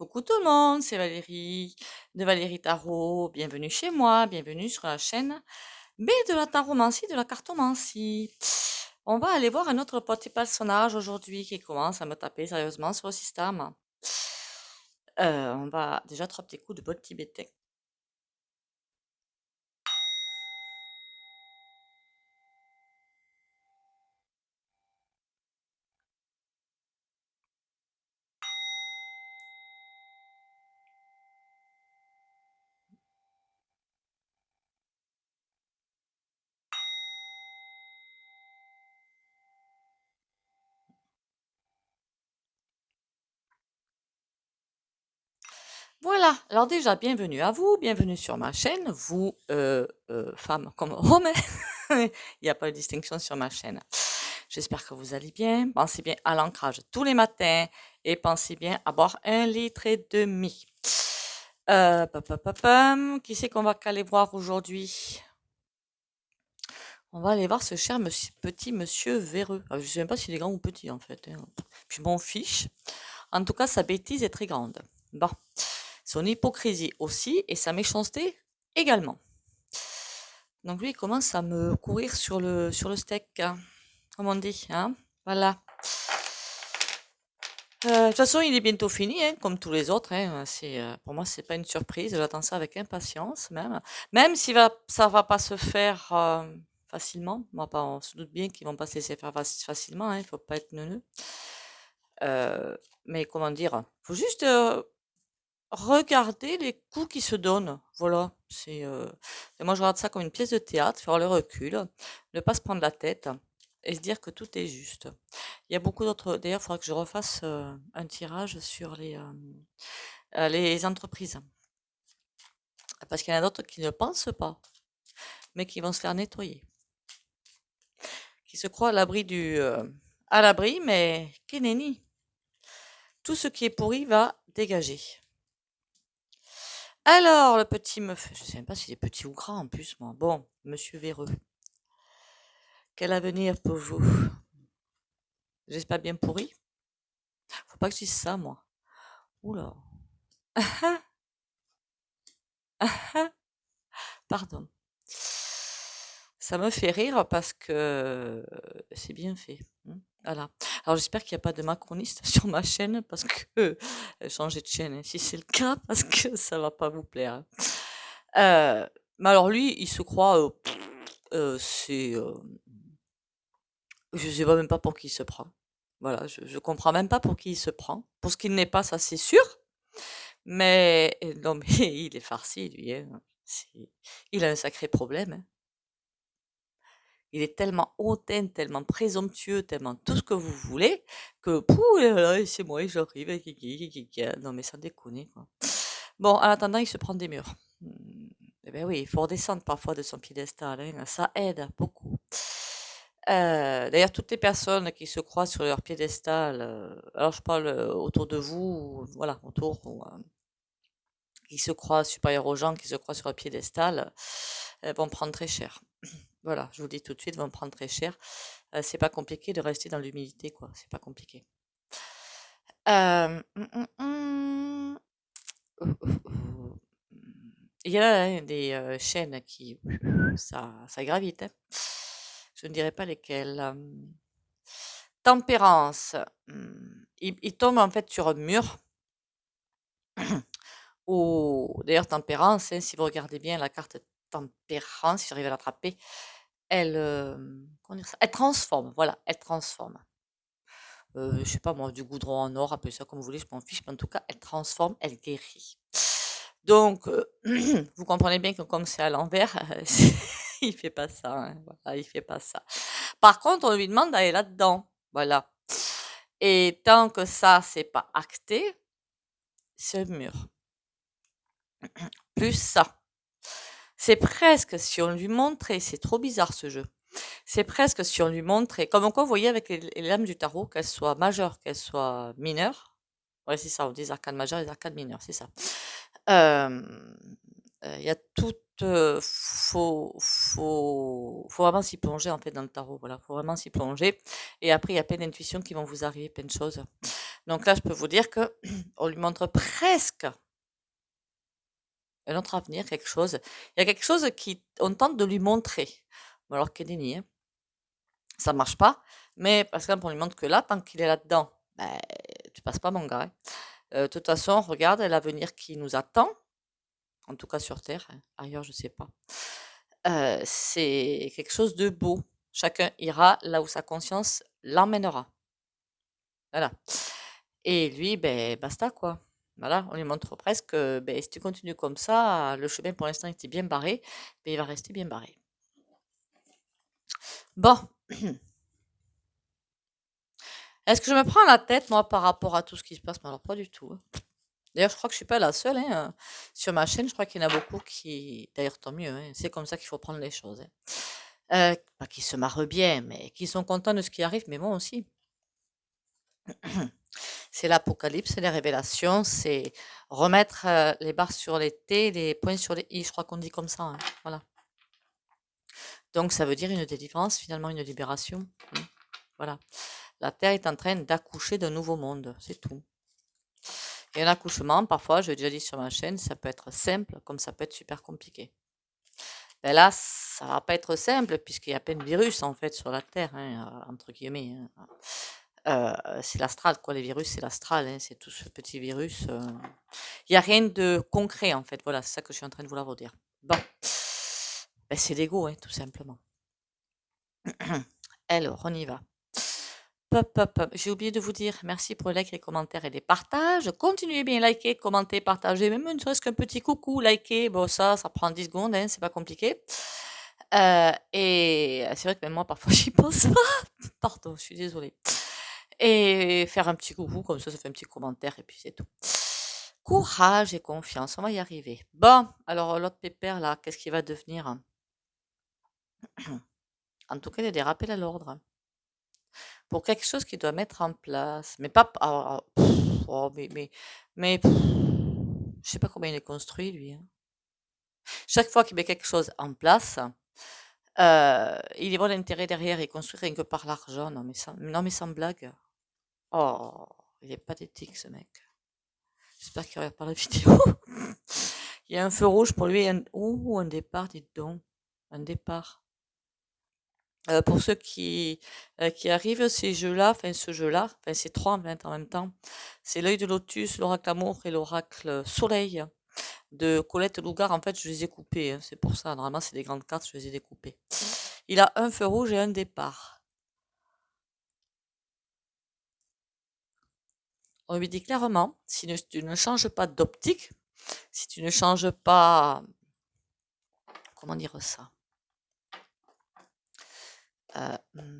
Coucou tout le monde, c'est Valérie de Valérie Tarot. Bienvenue chez moi, bienvenue sur la chaîne B de la taromancie, de la cartomancie. On va aller voir un autre petit personnage aujourd'hui qui commence à me taper sérieusement sur le système. On va déjà 3 petits coups de bol tibétain. Voilà, alors déjà, bienvenue à vous, bienvenue sur ma chaîne, vous, femmes comme hommes, il n'y a pas de distinction sur ma chaîne. J'espère que vous allez bien, pensez bien à l'ancrage tous les matins et pensez bien à boire 1,5 litre. Qui c'est qu'on va aller voir aujourd'hui? On va aller voir ce cher petit monsieur véreux. Je ne sais même pas s'il est grand ou petit en fait, hein. Puis je m'en fiche. En tout cas, sa bêtise est très grande. Bon. Son hypocrisie aussi et sa méchanceté également. Donc lui, il commence à me courir sur le steak, hein, comme on dit, hein. Voilà. De toute façon, il est bientôt fini, hein, comme tous les autres, hein. Pour moi, c'est pas une surprise. J'attends ça avec impatience, même. Même si ça va pas se faire facilement. On se doute bien qu'ils vont pas se laisser faire facilement, hein. Il faut pas être neuneux. Mais comment dire, faut juste regarder les coups qui se donnent. Voilà. Et moi, je regarde ça comme une pièce de théâtre, faire le recul, ne pas se prendre la tête et se dire que tout est juste. Il y a beaucoup d'autres. D'ailleurs, il faudra que je refasse un tirage sur les entreprises. Parce qu'il y en a d'autres qui ne pensent pas, mais qui vont se faire nettoyer. Qui se croient à l'abri, mais qui nenni. Tout ce qui est pourri va dégager. Alors, le petit me fait. Je sais même pas s'il est petit ou grand en plus, moi. Bon, monsieur véreux. Quel avenir pour vous? J'espère bien pourri. Faut pas que je dise ça, moi. Oula. Pardon. Ça me fait rire parce que c'est bien fait. Voilà. Alors j'espère qu'il n'y a pas de macroniste sur ma chaîne parce que changer de chaîne, hein, si c'est le cas, parce que ça va pas vous plaire. Mais alors lui, il se croit, je sais pas même pas pour qui il se prend. Voilà, je comprends même pas pour qui il se prend. Pour ce qu'il n'est pas, ça c'est sûr. Mais non, mais il est farci, lui, hein. Il a un sacré problème, hein. Il est tellement hautain, tellement présomptueux, tellement tout ce que vous voulez, que pouh, là, c'est moi, j'arrive, non mais sans déconner, quoi. Bon, en attendant, il se prend des murs. Eh ben oui, il faut redescendre parfois de son piédestal, hein, ça aide beaucoup. D'ailleurs, toutes les personnes qui se croient sur leur piédestal, alors je parle autour de vous, voilà, autour, qui se croient supérieurs aux gens, qui se croient sur un piédestal, vont prendre très cher. Voilà, je vous le dis tout de suite, vont prendre très cher. C'est pas compliqué de rester dans l'humilité, quoi. C'est pas compliqué. Il y a hein, des chaînes qui, ça gravite, hein. Je ne dirais pas lesquelles. Tempérance. Il tombe en fait sur un mur. D'ailleurs, tempérance, hein, si vous regardez bien la carte tempérance, si j'arrive à l'attraper, elle, comment dire ça? Elle transforme, voilà, elle transforme. Je sais pas moi, du goudron en or, appelez ça comme vous voulez, je m'en fiche, mais en tout cas, elle transforme, elle guérit. Donc, vous comprenez bien que comme c'est à l'envers, il fait pas ça, hein, voilà, il fait pas ça. Par contre, on lui demande d'aller là-dedans, voilà. Et tant que ça, c'est pas acté, c'est le mur. Plus ça. C'est presque si on lui montrait, c'est trop bizarre ce jeu. C'est presque si on lui montrait, comme quoi vous voyez avec les lames du tarot, qu'elles soient majeures, qu'elles soient mineures. Ouais, c'est ça, on dit les arcanes majeures et les arcanes mineures, c'est ça. Il y a tout, faut vraiment s'y plonger en fait dans le tarot. Voilà, faut vraiment s'y plonger. Et après, il y a plein d'intuitions qui vont vous arriver, plein de choses. Donc là, je peux vous dire que on lui montre presque un autre avenir, quelque chose. Il y a quelque chose qui, on tente de lui montrer. Bon, alors qu'il dénie, hein. Ça marche pas. Mais par exemple, on lui montre que là, tant qu'il est là-dedans, ben, tu passes pas, mon gars, hein. De toute façon, regarde l'avenir qui nous attend, en tout cas sur Terre, hein. Ailleurs, je sais pas. C'est quelque chose de beau. Chacun ira là où sa conscience l'emmènera. Voilà. Et lui, ben, basta, quoi. Voilà, on lui montre presque que ben, si tu continues comme ça, le chemin pour l'instant était bien barré, mais il va rester bien barré. Bon, est-ce que je me prends la tête, moi, par rapport à tout ce qui se passe? Mais alors, pas du tout, hein. D'ailleurs, je crois que je suis pas la seule, hein, sur ma chaîne, je crois qu'il y en a beaucoup qui, d'ailleurs, tant mieux, hein, c'est comme ça qu'il faut prendre les choses, hein. Pas qui se marrent bien, mais qui sont contents de ce qui arrive, mais moi aussi. C'est l'apocalypse, c'est les révélations, c'est remettre les barres sur les T, les points sur les I, je crois qu'on dit comme ça, hein. Voilà. Donc ça veut dire une délivrance, finalement une libération, hein. Voilà. La Terre est en train d'accoucher d'un nouveau monde, c'est tout. Et un accouchement, parfois, je l'ai déjà dit sur ma chaîne, ça peut être simple comme ça peut être super compliqué. Ben là, ça va pas être simple puisqu'il y a plein de virus en fait sur la Terre, hein, entre guillemets, hein. C'est l'astral, quoi. Les virus, c'est l'astral, hein, c'est tout ce petit virus. Il n'y a rien de concret, en fait. Voilà, c'est ça que je suis en train de vouloir vous dire. Bon, ben, c'est l'ego, hein, tout simplement. Alors, on y va. Pop, pop, pop. J'ai oublié de vous dire merci pour les likes, les commentaires et les partages. Continuez bien, liker, commenter, partager, même ne serait-ce qu'un petit coucou, liker. Bon, ça prend 10 secondes, hein, c'est pas compliqué. Et c'est vrai que même moi, parfois, j'y pense pas. Pardon, je suis désolée. Et faire un petit coucou, comme ça fait un petit commentaire et puis c'est tout. Courage et confiance, on va y arriver. Bon, alors l'autre pépère là, qu'est-ce qu'il va devenir? En tout cas, il y a des rappels à l'ordre pour quelque chose qu'il doit mettre en place. Mais pas. Oh, mais je sais pas comment il est construit lui, hein. Chaque fois qu'il met quelque chose en place, il y voit l'intérêt derrière et construit rien que par l'argent. Non, mais sans blague. Oh, il est pathétique ce mec. J'espère qu'il regarde pas la vidéo. Il y a un feu rouge pour lui. Un départ, dites donc. Un départ. Pour ceux qui arrivent, ces jeux-là, enfin ce jeu-là, enfin c'est trois en même temps. C'est l'œil de lotus, l'oracle amour et l'oracle soleil de Colette Lougard. En fait, je les ai coupés, hein, c'est pour ça. Normalement, c'est des grandes cartes, je les ai découpées. Il a un feu rouge et un départ. On lui dit clairement, si tu ne changes pas d'optique, si tu ne changes pas, comment dire ça,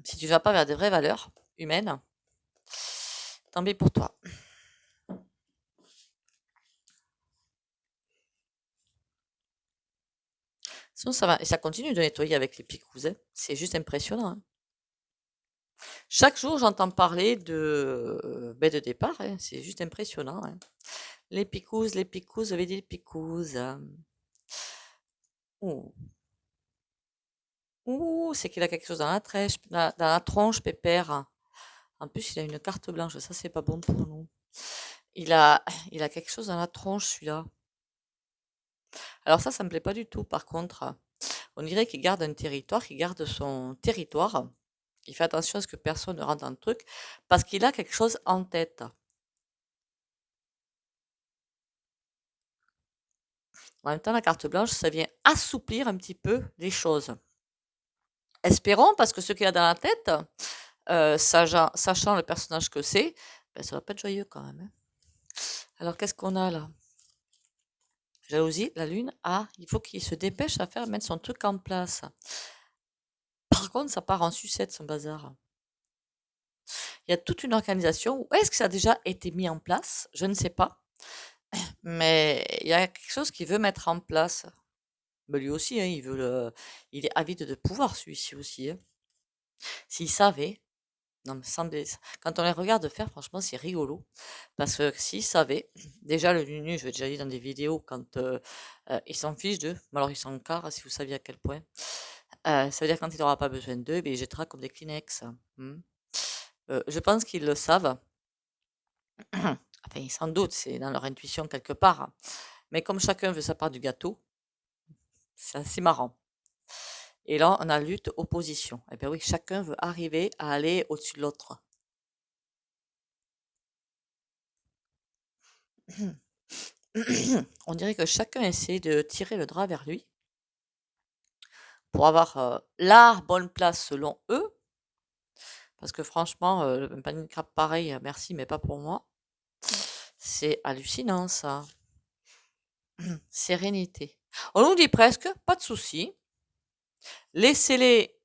si tu ne vas pas vers des vraies valeurs humaines, tant pis pour toi. Sinon, ça va. Et ça continue de nettoyer avec les picouzes, hein. C'est juste impressionnant, hein. Chaque jour, j'entends parler de de départ, hein. C'est juste impressionnant, hein. Les picouzes, j'avais dit les picouzes. Ouh, ouh, c'est qu'il a quelque chose dans dans la tronche, pépère. En plus, il a une carte blanche. Ça, c'est pas bon pour nous. Il a, il a quelque chose dans la tronche, celui-là. Alors ça me plaît pas du tout. Par contre, on dirait qu'il garde un territoire, qu'il garde son territoire. Il fait attention à ce que personne ne rentre dans le truc parce qu'il a quelque chose en tête. En même temps, la carte blanche, ça vient assouplir un petit peu les choses. Espérons, parce que ce qu'il a dans la tête, sachant le personnage que c'est, ben, ça va pas être joyeux quand même, hein. Alors, qu'est-ce qu'on a là? Jalousie, la lune. Ah, il faut qu'il se dépêche à mettre son truc en place. Par contre, ça part en sucette, son bazar. Il y a toute une organisation. Où est-ce que ça a déjà été mis en place? Je ne sais pas. Mais il y a quelque chose qu'il veut mettre en place. Ben, lui aussi, hein, il est avide de pouvoir, celui-ci aussi, hein. S'il savait, non, mais quand on les regarde faire, franchement, c'est rigolo. Parce que s'il savait, déjà le Nunu, je l'ai déjà dit dans des vidéos, quand il s'en fiche d'eux, mais alors il s'en carre, si vous saviez à quel point. Ça veut dire que quand il n'aura pas besoin d'eux, ben, il jettera comme des Kleenex, hein. Je pense qu'ils le savent. Enfin, sans doute, c'est dans leur intuition quelque part. Mais comme chacun veut sa part du gâteau, c'est assez marrant. Et là, on a lutte, opposition. Eh bien oui, chacun veut arriver à aller au-dessus de l'autre. On dirait que chacun essaie de tirer le drap vers lui pour avoir la bonne place selon eux. Parce que franchement, un panier de crabes pareil, merci, mais pas pour moi. C'est hallucinant, ça. Sérénité. On nous dit presque, pas de souci. Laissez-les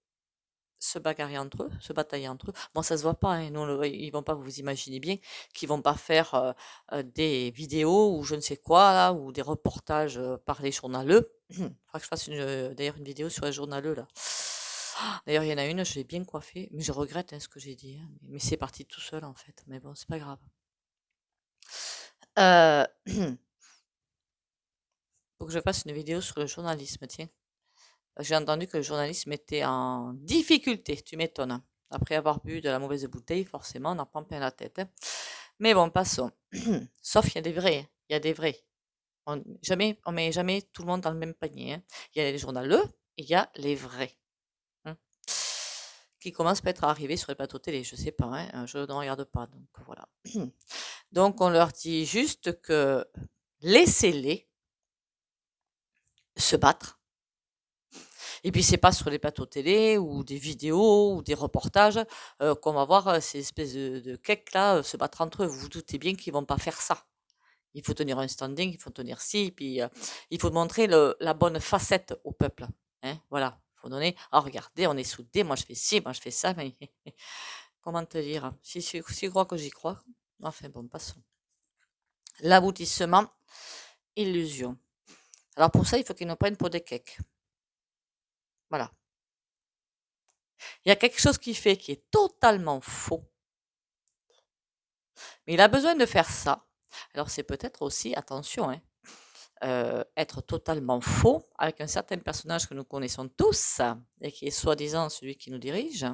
se bagarrer entre eux, se batailler entre eux. Bon, ça se voit pas, hein. Nous, ils vont pas, vous imaginez bien, qu'ils vont pas faire des vidéos ou je ne sais quoi, là, ou des reportages par les journaleux. Faudra que je fasse d'ailleurs une vidéo sur les journaleux, là. D'ailleurs, il y en a une, je l'ai bien coiffée, mais je regrette ce que j'ai dit, hein. Mais c'est parti tout seul, en fait. Mais bon, c'est pas grave. Euh, faut que je fasse une vidéo sur le journalisme, tiens. J'ai entendu que le journalisme était en difficulté, tu m'étonnes. Après avoir bu de la mauvaise bouteille, forcément, on en prend plein la tête, hein. Mais bon, passons. Sauf il y a des vrais, il y a des vrais. On met jamais tout le monde dans le même panier, hein. Il y a les journaleux et il y a les vrais, hein, qui commencent peut-être à arriver sur les plateaux télé, je sais pas, hein, je ne regarde pas, donc voilà. Donc on leur dit juste que laissez-les se battre. Et puis c'est pas sur les plateaux télé ou des vidéos ou des reportages qu'on va voir ces espèces de cakes là se battre entre eux. Vous vous doutez bien qu'ils vont pas faire ça. Il faut tenir un standing, il faut tenir ci, puis il faut montrer la bonne facette au peuple, hein, voilà. Il faut donner, ah regardez, on est soudés, moi je fais ci, moi je fais ça, mais comment te dire, si tu crois que j'y crois, enfin bon, passons. L'aboutissement, illusion. Alors pour ça, il faut qu'ils nous prennent pour des cakes. Voilà. Il y a quelque chose qui fait qui est totalement faux, mais il a besoin de faire ça. Alors c'est peut-être aussi, attention, hein, être totalement faux avec un certain personnage que nous connaissons tous et qui est soi-disant celui qui nous dirige,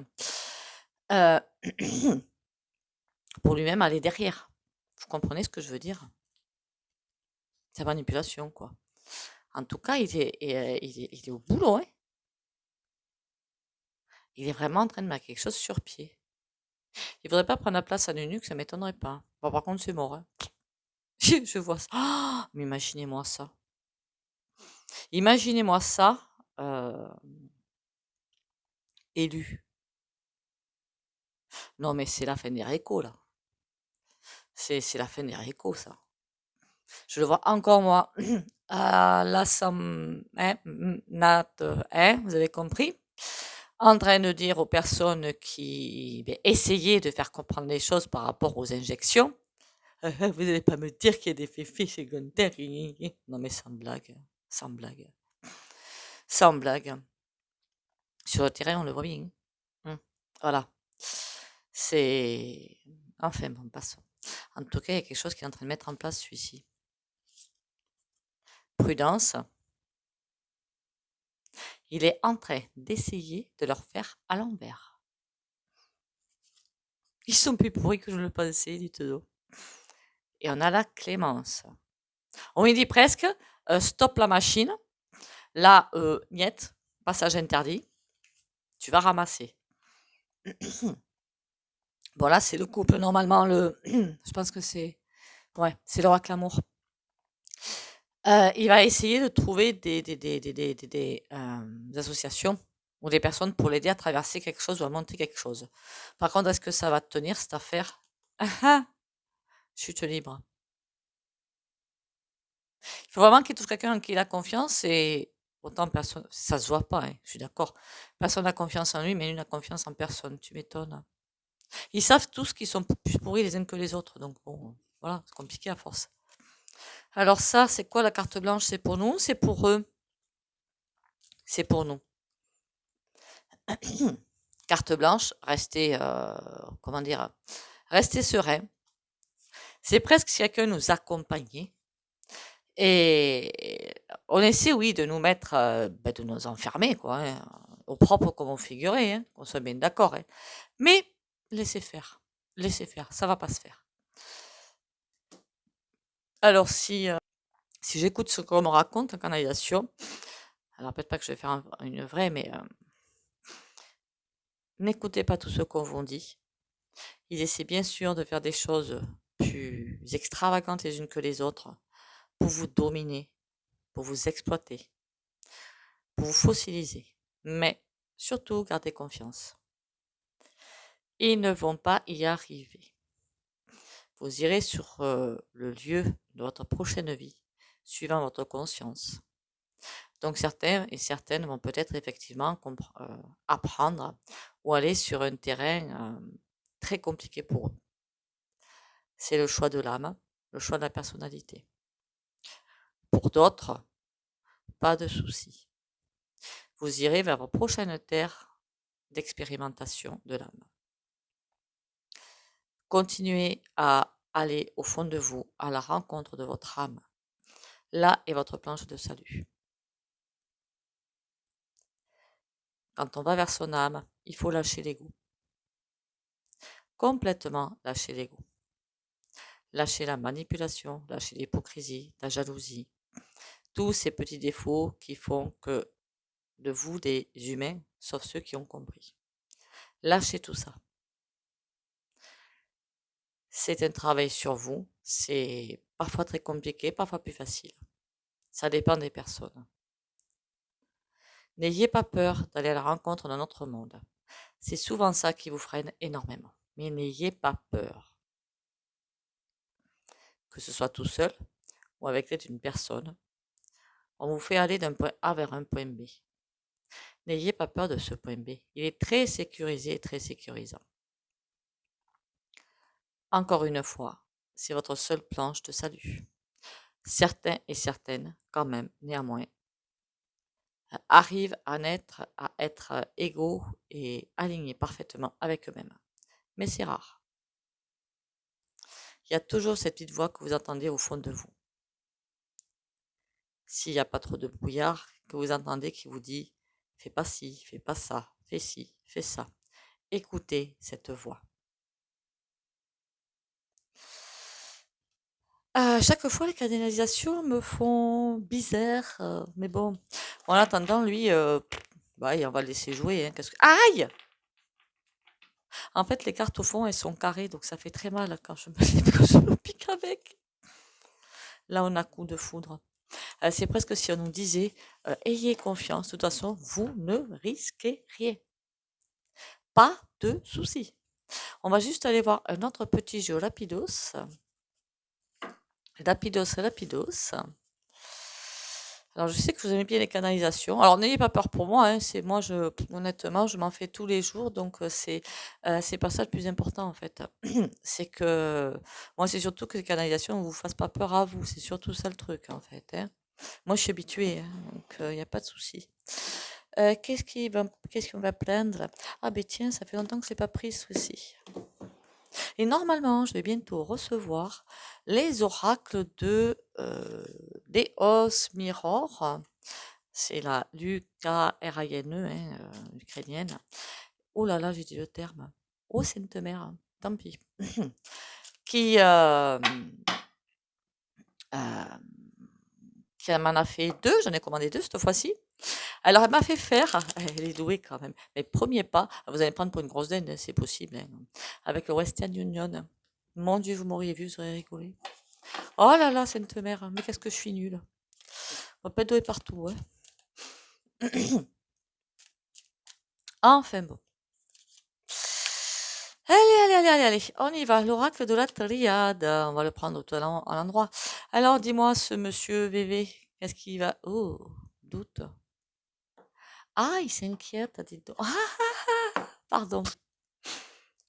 euh, pour lui-même aller derrière. Vous comprenez ce que je veux dire? C'est la manipulation, quoi. En tout cas, il est au boulot, hein. Il est vraiment en train de mettre quelque chose sur pied. Il faudrait pas prendre la place à Nunuc, ça m'étonnerait pas. Bon, par contre, c'est mort, hein. Je vois ça. Oh, mais imaginez-moi ça. Imaginez-moi ça, élu. Non, mais c'est la fin des récols, là. C'est la fin des récols, ça. Je le vois encore, moi, à l'Assemblée, hein, hein, vous avez compris, en train de dire aux personnes qui essayaient de faire comprendre les choses par rapport aux injections, vous n'allez pas me dire qu'il y a des effets secondaires. Non, mais sans blague, sans blague, sans blague. Sur le terrain, on le voit bien. Voilà. C'est... Enfin, bon, passons. En tout cas, il y a quelque chose qui est en train de mettre en place, celui-ci. Prudence. Il est en train d'essayer de leur faire à l'envers. Ils sont plus pourris que je le pensais, dites-donc. Et on a la clémence. On lui dit presque, stop la machine. Là, niet, passage interdit. Tu vas ramasser. Bon, là, c'est le couple. Normalement, je pense que c'est... Ouais, c'est le roi Clamour. Il va essayer de trouver des associations ou des personnes pour l'aider à traverser quelque chose ou à monter quelque chose. Par contre, est-ce que ça va tenir cette affaire? Chute libre. Il faut vraiment qu'il trouve quelqu'un en qui il a confiance et autant personne, ça se voit pas, hein, je suis d'accord. Personne n'a confiance en lui, mais lui n'a confiance en personne. Tu m'étonnes. Ils savent tous qu'ils sont plus pourris les uns que les autres, donc bon, voilà, c'est compliqué à force. Alors ça, c'est quoi la carte blanche? C'est pour nous, c'est pour eux? C'est pour nous. Carte blanche, restez, comment dire, restez serein. C'est presque si quelqu'un nous accompagnait. Et on essaie, oui, de nous mettre, de nous enfermer, quoi, hein, au propre comme au figuré, hein, qu'on soit bien d'accord, hein. Mais laissez faire, ça va pas se faire. Alors, si j'écoute ce qu'on me raconte en canalisation, alors peut-être pas que je vais faire une vraie, mais n'écoutez pas tout ce qu'on vous dit. Ils essaient bien sûr de faire des choses plus extravagantes les unes que les autres pour vous dominer, pour vous exploiter, pour vous fossiliser. Mais surtout, gardez confiance. Ils ne vont pas y arriver. Vous irez sur le lieu de votre prochaine vie, suivant votre conscience. Donc certains et certaines vont peut-être effectivement apprendre ou aller sur un terrain très compliqué pour eux. C'est le choix de l'âme, le choix de la personnalité. Pour d'autres, pas de souci. Vous irez vers vos prochaines terres d'expérimentation de l'âme. Continuez à aller au fond de vous, à la rencontre de votre âme. Là est votre planche de salut. Quand on va vers son âme, il faut lâcher l'ego. Complètement lâcher l'ego. Lâcher la manipulation, lâcher l'hypocrisie, la jalousie. Tous ces petits défauts qui font que de vous des humains, sauf ceux qui ont compris. Lâchez tout ça. C'est un travail sur vous. C'est parfois très compliqué, parfois plus facile. Ça dépend des personnes. N'ayez pas peur d'aller à la rencontre d'un autre monde. C'est souvent ça qui vous freine énormément. Mais n'ayez pas peur. Que ce soit tout seul ou avec l'aide d'une personne, on vous fait aller d'un point A vers un point B. N'ayez pas peur de ce point B. Il est très sécurisé et très sécurisant. Encore une fois, c'est votre seule planche de salut. Certains et certaines, quand même, néanmoins, arrivent à être égaux et alignés parfaitement avec eux-mêmes. Mais c'est rare. Il y a toujours cette petite voix que vous entendez au fond de vous. S'il n'y a pas trop de brouillard, que vous entendez qui vous dit « fais pas ci, fais pas ça, fais ci, fais ça ». Écoutez cette voix. Chaque fois, les canalisations me font bizarre, mais bon. En attendant, lui, on va le laisser jouer. Hein, Aïe! En fait, les cartes au fond, elles sont carrées, donc ça fait très mal quand je me pique avec. Là, on a coup de foudre. C'est presque si on nous disait ayez confiance, de toute façon, vous ne risquez rien. Pas de souci. On va juste aller voir un autre petit jeu rapidos. Rapidos. Alors, je sais que vous aimez bien les canalisations. Alors, n'ayez pas peur pour moi. Hein, moi, honnêtement, je m'en fais tous les jours. Donc, c'est pas ça le plus important, en fait. C'est que, moi, c'est surtout que les canalisations ne vous fassent pas peur à vous. C'est surtout ça le truc, en fait. Hein. Moi, je suis habituée. Hein, donc, il n'y a pas de souci. Qu'est-ce qu'on va prendre? Ah, ben tiens, ça fait longtemps que je n'ai pas pris celui-ci. Et normalement, je vais bientôt recevoir les oracles de Deos Mirror. C'est la Lucarienne, ukrainienne. Oh là là, j'ai dit le terme. Oh, Sainte Mère, tant pis. Qui m'en a fait 2, j'en ai commandé 2 cette fois-ci. Alors, elle m'a fait faire, elle est douée quand même, mes premiers pas, vous allez me prendre pour une grosse dinde, c'est possible, hein, avec le Western Union. Mon Dieu, vous m'auriez vu, vous auriez rigolé. Oh là là, Sainte Mère, mais qu'est-ce que je suis nulle. On va pas douer partout, hein. Enfin bon. Allez, on y va. L'oracle de la triade. On va le prendre tout à l'endroit. Alors, dis-moi, ce monsieur VV, qu'est-ce qu'il va... Oh, doute. Ah, il s'inquiète, dis donc. Pardon.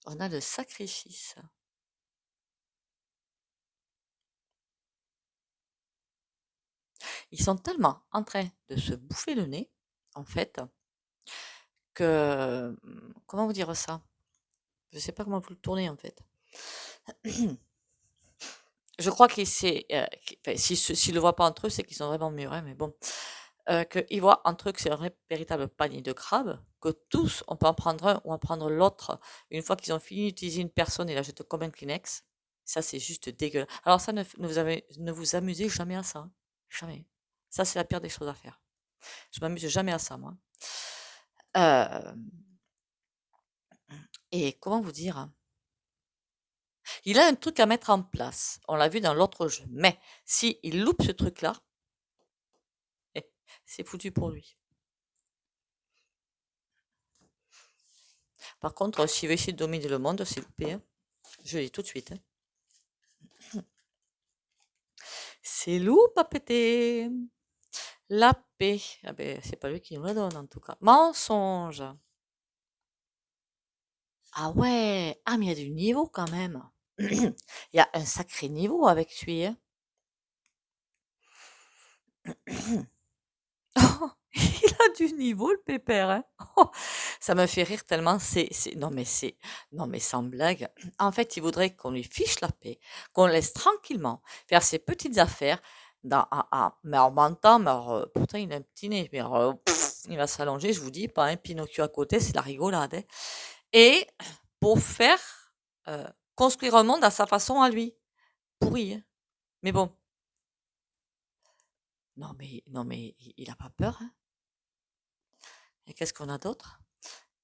On a le sacrifice. Ils sont tellement en train de se bouffer le nez, en fait, que... Comment vous dire ça? Je ne sais pas comment vous le tourner, en fait. Je crois qu'ils s'ils ne le voient pas entre eux, c'est qu'ils sont vraiment mûrs, hein, mais bon. Qu'ils voient entre eux que c'est un véritable panier de crabes, que tous, on peut en prendre un ou en prendre l'autre, une fois qu'ils ont fini d'utiliser une personne et la jeter comme un Kleenex. Ça, c'est juste dégueulasse. Alors ça, ne vous amusez jamais à ça, hein. Jamais. Ça, c'est la pire des choses à faire. Je m'amuse jamais à ça, moi. Euh, et comment vous dire? Il a un truc à mettre en place. On l'a vu dans l'autre jeu. Mais si il loupe ce truc-là, c'est foutu pour lui. Par contre, s'il veut essayer de dominer le monde, c'est loupé, hein. Je le dis tout de suite, hein. C'est loup à péter. La paix. Ah ben, c'est pas lui qui nous la donne, en tout cas. Mensonge. Ah ouais. Ah, mais il y a du niveau quand même. Il y a un sacré niveau avec lui, hein. Il a du niveau, le pépère, hein. Ça me fait rire tellement. Non, mais sans blague. En fait, il voudrait qu'on lui fiche la paix, qu'on le laisse tranquillement faire ses petites affaires. Mais en mentant, mais alors, pourtant, il a un petit nez. Mais alors, il va s'allonger, je vous dis, pas un Pinocchio à côté, c'est la rigolade, hein. Et pour faire construire un monde à sa façon à lui. Pourri, hein. Mais bon. Non, mais il a pas peur, hein. Et qu'est-ce qu'on a d'autre?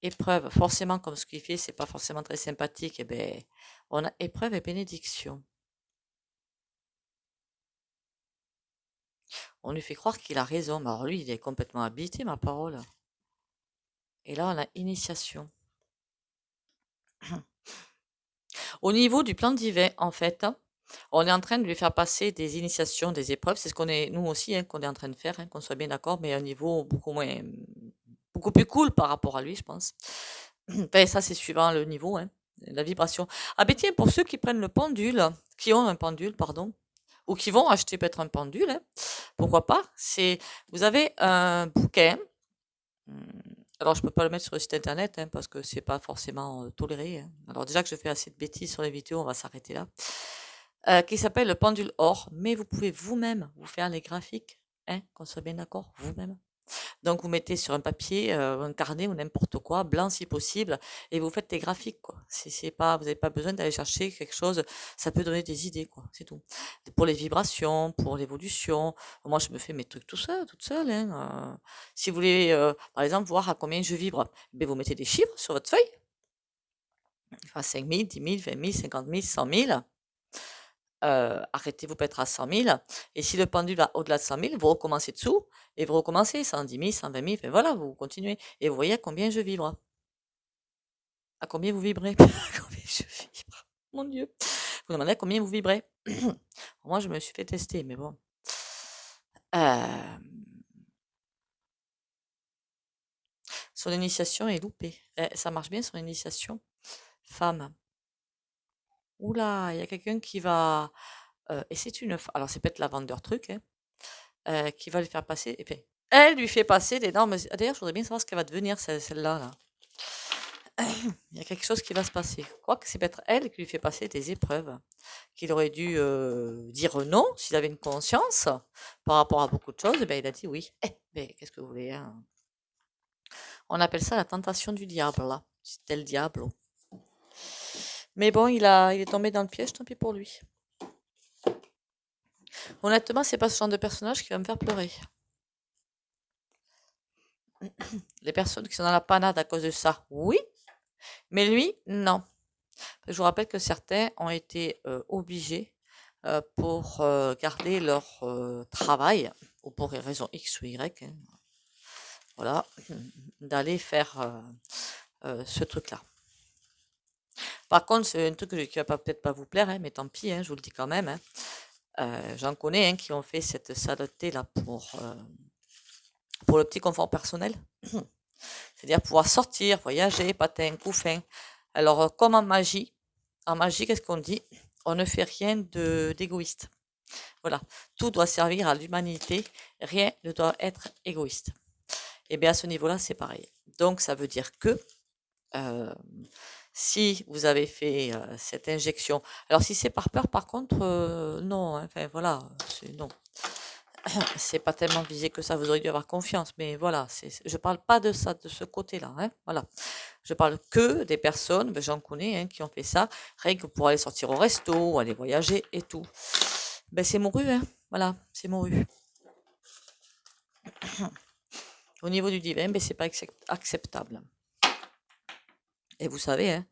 Épreuve. Forcément, comme ce qu'il fait, c'est pas forcément très sympathique. Eh ben, on a épreuve et bénédiction. On lui fait croire qu'il a raison. Mais alors lui, il est complètement habité, ma parole. Et là, on a initiation. Au niveau du plan divin, en fait, on est en train de lui faire passer des initiations, des épreuves. C'est ce qu'on est, nous aussi, hein, qu'on est en train de faire, hein, qu'on soit bien d'accord, mais à un niveau beaucoup plus cool par rapport à lui, je pense. Enfin, ça, c'est suivant le niveau, hein, la vibration. Ah ben tiens, pour ceux qui prennent le pendule, qui ont un pendule, pardon, ou qui vont acheter peut-être un pendule, hein, pourquoi pas, vous avez un bouquin. Alors, je peux pas le mettre sur le site internet, hein, parce que c'est pas forcément toléré, hein. Alors déjà que je fais assez de bêtises sur les vidéos, on va s'arrêter là. Qui s'appelle le pendule or, mais vous pouvez vous-même vous faire les graphiques, hein, qu'on soit bien d'accord, vous-même. Donc, vous mettez sur un papier, un carnet ou n'importe quoi, blanc si possible, et vous faites des graphiques, quoi. C'est pas, vous n'avez pas besoin d'aller chercher quelque chose. Ça peut donner des idées, quoi. C'est tout. Pour les vibrations, pour l'évolution. Moi, je me fais mes trucs tout seul, toute seule, hein. Si vous voulez, par exemple, voir à combien je vibre, ben, vous mettez des chiffres sur votre feuille. Enfin, 5 000, 10 000, 20 000, 50 000, 100 000. Arrêtez-vous peut-être à 100 000. Et si le pendule va au-delà de 100 000, vous recommencez dessous et vous recommencez 110 000, 120 000. Et voilà, vous continuez. Et vous voyez à combien je vibre. À combien vous vibrez. À combien je vibre. Mon Dieu. Vous demandez à combien vous vibrez. Moi, je me suis fait tester, mais bon. Son initiation est loupée. Ça marche bien, son initiation. Femme. Oula, il y a quelqu'un qui va... et c'est une femme. Alors, c'est peut-être la vendeur truc, hein, qui va lui faire passer. Et puis, elle lui fait passer d'énormes. D'ailleurs, je voudrais bien savoir ce qu'elle va devenir, celle-là. Là. Il y a quelque chose qui va se passer. Je crois que c'est peut-être elle qui lui fait passer des épreuves. Qu'il aurait dû dire non s'il avait une conscience par rapport à beaucoup de choses. Ben, il a dit oui. Ben, qu'est-ce que vous voulez, hein? On appelle ça la tentation du diable. Là. C'est le diable. Mais bon, il est tombé dans le piège, tant pis pour lui. Honnêtement, c'est pas ce genre de personnage qui va me faire pleurer. Les personnes qui sont dans la panade à cause de ça, oui. Mais lui, non. Je vous rappelle que certains ont été obligés pour garder leur travail, ou pour une raison X ou Y, hein, voilà, d'aller faire ce truc-là. Par contre, c'est un truc qui va peut-être pas vous plaire, hein, mais tant pis, hein, je vous le dis quand même, hein. J'en connais, hein, qui ont fait cette saleté-là pour le petit confort personnel. C'est-à-dire pouvoir sortir, voyager, patin, couffin. Alors, comme en magie, qu'est-ce qu'on dit? On ne fait rien d'égoïste. Voilà, tout doit servir à l'humanité, rien ne doit être égoïste. Et bien à ce niveau-là, c'est pareil. Donc, ça veut dire que si vous avez fait cette injection, alors si c'est par peur, par contre, non, hein, enfin voilà, non. C'est pas tellement visé que ça, vous auriez dû avoir confiance, mais voilà, je parle pas de ça, de ce côté-là, hein, voilà. Je parle que des personnes, ben, j'en connais hein, qui ont fait ça, rien que pour aller sortir au resto, ou aller voyager et tout. Ben, c'est mouru, hein. Voilà, c'est mouru. Au niveau du divin, ben, c'est pas acceptable. Et vous savez, hein,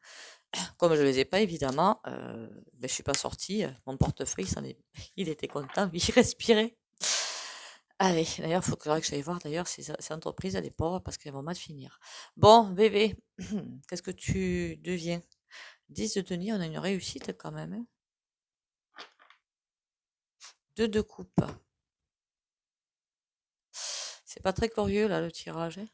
comme je les ai pas, évidemment, ben, je suis pas sortie. Mon portefeuille, il était content, il respirait. Allez, d'ailleurs, il faut que j'aille voir d'ailleurs ces entreprises, les pauvres, parce qu'elles vont mal finir. Bon, bébé, qu'est-ce que tu deviens? 10 de Denis, on a une réussite quand même. Hein. 2 de coupe. C'est pas très curieux là le tirage. Hein.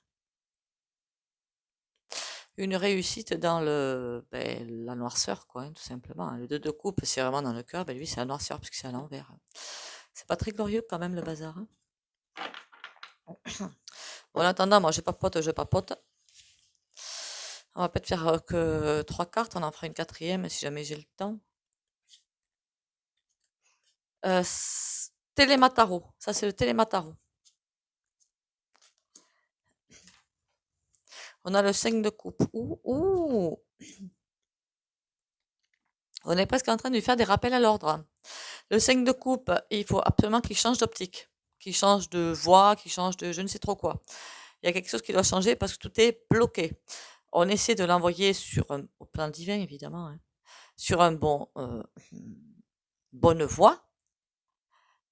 Une réussite dans la noirceur, quoi, hein, tout simplement. Le 2 de coupe, c'est vraiment dans le cœur. Ben, lui, c'est la noirceur puisque c'est à l'envers. C'est pas très glorieux quand même le bazar. Hein. Bon, en attendant, moi je papote. On va peut-être faire que 3 cartes, on en fera une quatrième si jamais j'ai le temps. Télémataro, ça c'est le Télémataro. On a le 5 de coupe. Ouh. On est presque en train de lui faire des rappels à l'ordre. Le 5 de coupe, il faut absolument qu'il change d'optique, qu'il change de voix, qu'il change de je ne sais trop quoi. Il y a quelque chose qui doit changer parce que tout est bloqué. On essaie de l'envoyer au plan divin, évidemment, hein, sur un bonne voie,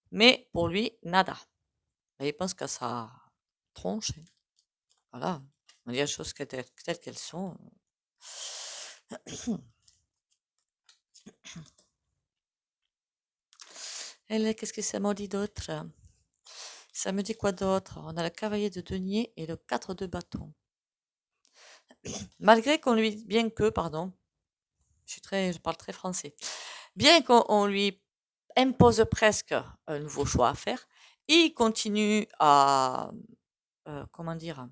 mais pour lui, nada. Et il pense qu'à sa tronche. Hein. Voilà. On dit les choses telles qu'elles sont. Qu'est-ce que ça me dit d'autre? Ça me dit quoi d'autre? On a le cavalier de denier et le 4 de bâton. Malgré qu'on lui, bien que, pardon, je parle très français, bien qu'on lui impose presque un nouveau choix à faire, il continue à, comment dire,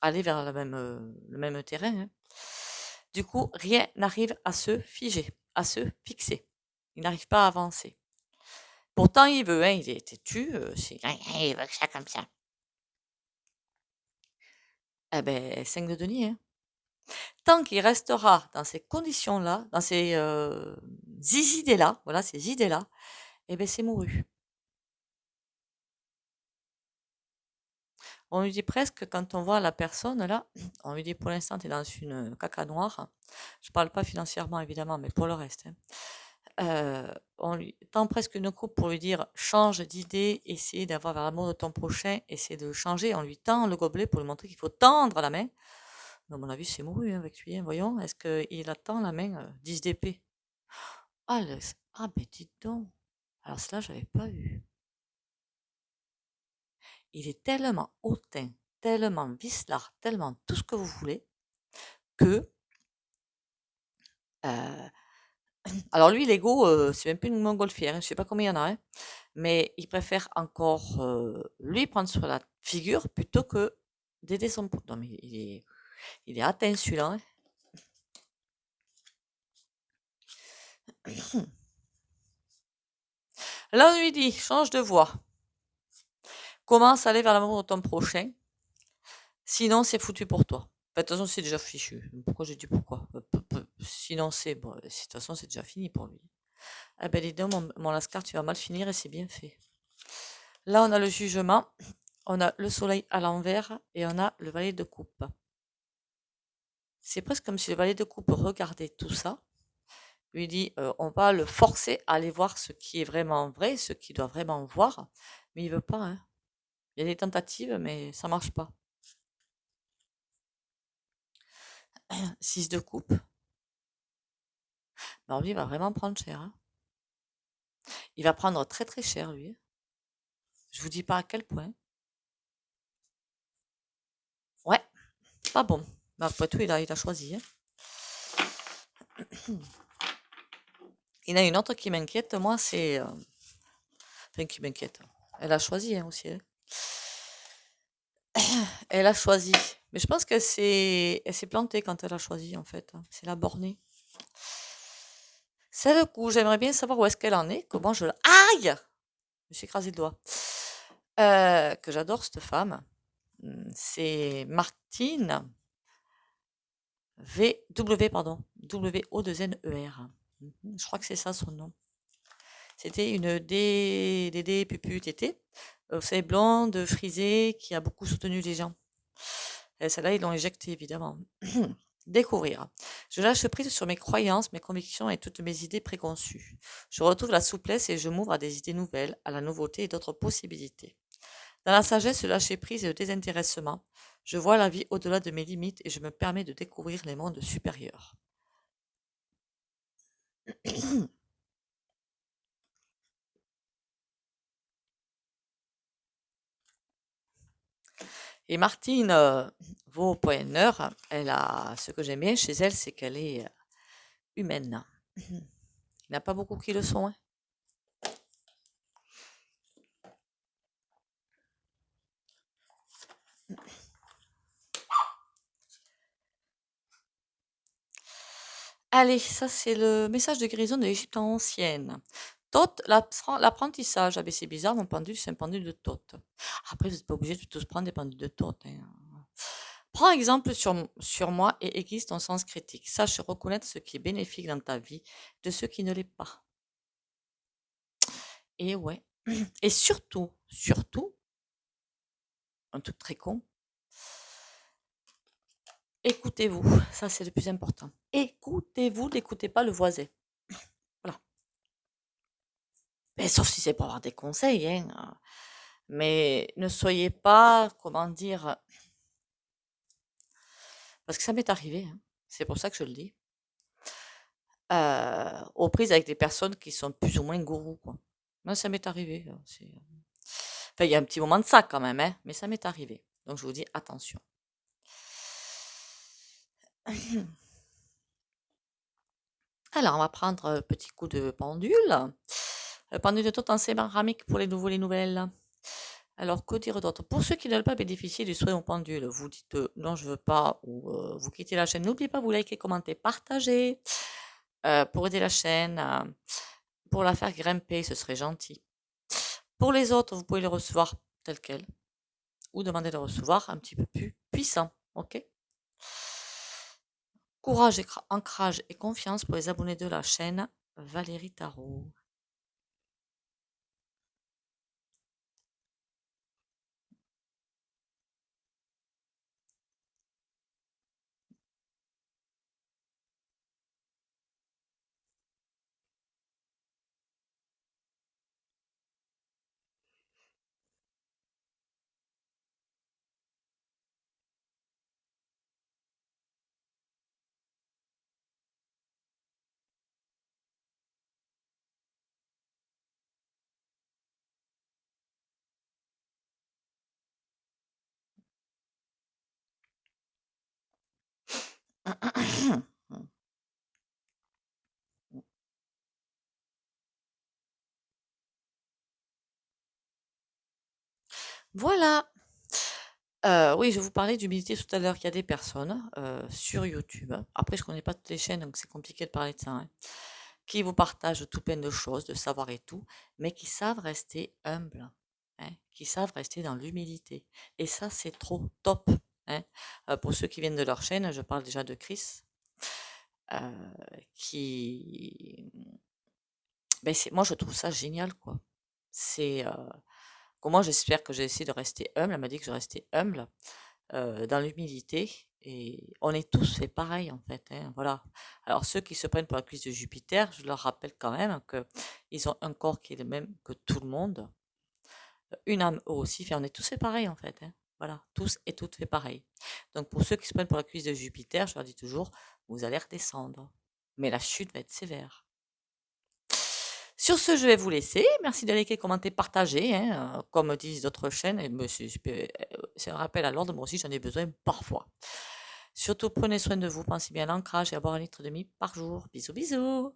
aller vers le même terrain. Hein. Du coup, rien n'arrive à se figer, à se fixer. Il n'arrive pas à avancer. Pourtant, il veut, hein, il est têtu, il veut que ça comme ça. Eh ben, 5 de denier. Hein. Tant qu'il restera dans ces conditions-là, dans ces idées-là, voilà, ces idées-là, eh ben, c'est mouru. On lui dit presque, quand on voit la personne là, on lui dit pour l'instant, tu es dans une caca noire. Je parle pas financièrement, évidemment, mais pour le reste. Hein. On lui tend presque une coupe pour lui dire change d'idée, essaie d'avoir l'amour de ton prochain, essaie de changer. On lui tend le gobelet pour lui montrer qu'il faut tendre la main. Mais à mon avis, c'est mouru hein, avec lui. Hein. Voyons, est-ce qu'il attend la main 10 d'épée? Ah, ben dis donc. Alors cela, j'avais pas vu. Il est tellement hautain, tellement vicelard, tellement tout ce que vous voulez, que alors lui, l'ego, c'est même plus une montgolfière, hein, je sais pas combien il y en a, hein, mais il préfère encore lui prendre sur la figure plutôt que d'aider son pote. Non mais il est atteint celui-là. Hein. Là, on lui dit, change de voie. Commence à aller vers l'amour de ton prochain. Sinon, c'est foutu pour toi. De toute façon, c'est déjà fichu. Pourquoi j'ai dit pourquoi? Sinon, de toute façon, c'est déjà fini pour lui. Ah ben, dis donc, mon Lascar, tu vas mal finir et c'est bien fait. Là, on a le jugement, on a le soleil à l'envers et on a le valet de coupe. C'est presque comme si le valet de coupe regardait tout ça, lui dit on va le forcer à aller voir ce qui est vraiment vrai, ce qu'il doit vraiment voir, mais il veut pas. Hein. Il y a des tentatives, mais ça marche pas. 6 de coupe. Alors lui, il va vraiment prendre cher. Hein. Il va prendre très très cher, lui. Je vous dis pas à quel point. Ouais, pas bon. Mais après tout, il a choisi. Hein. Il y en a une autre qui m'inquiète, moi, c'est... Enfin, qui m'inquiète. Elle a choisi hein, aussi. Hein. Elle a choisi. Mais je pense elle s'est plantée quand elle a choisi, en fait. Hein. C'est la bornée. C'est le coup. J'aimerais bien savoir où est-ce qu'elle en est. Comment je la... Aïe! Je me suis écrasé le doigt. Que j'adore, cette femme. C'est Martine. Pardon. W-O-2-N-E-R. Je crois que c'est ça son nom. C'était une DD Pupu Tété. C'est blonde, frisée, qui a beaucoup soutenu les gens. Et celle-là, ils l'ont éjectée, évidemment. Découvrir. Je lâche prise sur mes croyances, mes convictions et toutes mes idées préconçues. Je retrouve la souplesse et je m'ouvre à des idées nouvelles, à la nouveauté et d'autres possibilités. Dans la sagesse, le lâcher prise et le désintéressement, je vois la vie au-delà de mes limites et je me permets de découvrir les mondes supérieurs. Et Martine Vaupoiner, elle a ce que j'aime bien chez elle, c'est qu'elle est humaine. Il n'y en a pas beaucoup qui le sont. Hein. Allez, ça c'est le message de guérison de l'Égypte ancienne. Thoth, l'apprentissage. Ah ben c'est bizarre, mon pendule, c'est un pendule de Thoth. Après, vous n'êtes pas obligé de tous prendre des pendules de Thoth. Hein. Prends exemple sur moi et aiguise ton sens critique. Sache reconnaître ce qui est bénéfique dans ta vie de ce qui ne l'est pas. Et ouais. Et surtout, un truc très con, écoutez-vous. Ça, c'est le plus important. Écoutez-vous, n'écoutez pas le voisin. Voilà. Mais sauf si c'est pour avoir des conseils, hein. Mais ne soyez pas, comment dire, parce que ça m'est arrivé, hein. C'est pour ça que je le dis, aux prises avec des personnes qui sont plus ou moins gourous, quoi. Moi, ça m'est arrivé. Enfin, il y a un petit moment de ça quand même, hein, mais ça m'est arrivé. Donc, je vous dis attention. Alors, on va prendre un petit coup de pendule. Pendule de taux en céramique pour les nouveaux, les nouvelles. Alors, que dire d'autre? Pour ceux qui ne veulent pas bénéficier du soin au pendule, vous dites non, je veux pas, ou vous quittez la chaîne. N'oubliez pas, vous likez, commentez, partagez pour aider la chaîne, pour la faire grimper, ce serait gentil. Pour les autres, vous pouvez les recevoir tel quel, ou demander de recevoir un petit peu plus puissant, ok? Courage, ancrage et confiance pour les abonnés de la chaîne Valérie Tarot. Voilà. Oui, je vous parlais d'humilité tout à l'heure. Il y a des personnes sur YouTube. Après, je connais pas toutes les chaînes, donc c'est compliqué de parler de ça. Hein, qui vous partagent tout plein de choses, de savoir et tout, mais qui savent rester humbles, hein, qui savent rester dans l'humilité. Et ça, c'est trop top. Hein. Pour ceux qui viennent de leur chaîne, je parle déjà de Chris, qui, ben moi, je trouve ça génial, quoi. C'est comment j'espère que j'ai essayé de rester humble. Elle m'a dit que je restais humble, dans l'humilité. Et on est tous fait pareil, en fait. Hein, voilà. Alors, ceux qui se prennent pour la cuisse de Jupiter, je leur rappelle quand même qu'ils ont un corps qui est le même que tout le monde. Une âme eux aussi. Fait, on est tous fait pareil, en fait. Hein. Voilà. Tous et toutes fait pareil. Donc, pour ceux qui se prennent pour la cuisse de Jupiter, je leur dis toujours, vous allez redescendre. Mais la chute va être sévère. Sur ce, je vais vous laisser. Merci de liker, commenter, partager, hein, comme disent d'autres chaînes. Et c'est un rappel à l'ordre, moi aussi j'en ai besoin parfois. Surtout, prenez soin de vous, pensez bien à l'ancrage et à boire 1,5 litre par jour. Bisous, bisous.